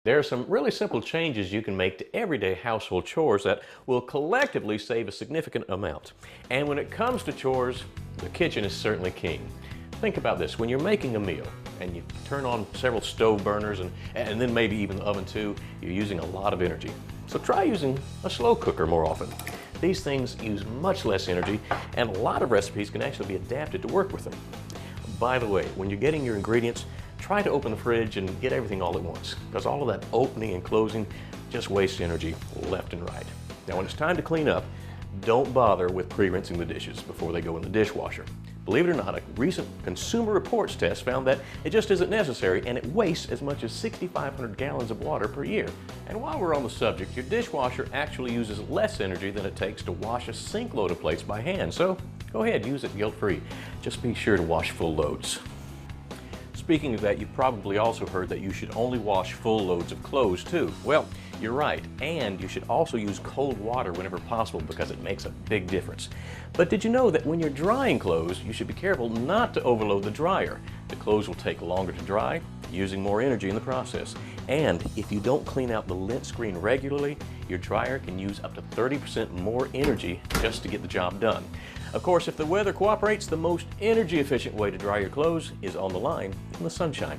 There are some really simple changes you can make to everyday household chores that will collectively save a significant amount. And when it comes to chores, the kitchen is certainly king. Think about this: when you're making a meal and you turn on several stove burners and then maybe even the oven too, you're using a lot of energy. So try using a slow cooker more often. These things use much less energy, and a lot of recipes can actually be adapted to work with them. By the way, when you're getting your ingredients, try to open the fridge and get everything all at once, because all of that opening and closing just wastes energy left and right. Now, when it's time to clean up, don't bother with pre-rinsing the dishes before they go in the dishwasher. Believe it or not, a recent Consumer Reports test found that it just isn't necessary, and it wastes as much as 6,500 gallons of water per year. And while we're on the subject, your dishwasher actually uses less energy than it takes to wash a sink load of plates by hand, so go ahead, use it guilt-free. Just be sure to wash full loads. Speaking of that, you've probably also heard that you should only wash full loads of clothes too. Well, you're right, and you should also use cold water whenever possible because it makes a big difference. But did you know that when you're drying clothes, you should be careful not to overload the dryer? The clothes will take longer to dry, using more energy in the process. And if you don't clean out the lint screen regularly, your dryer can use up to 30% more energy just to get the job done. Of course, if the weather cooperates, the most energy efficient way to dry your clothes is on the line in the sunshine.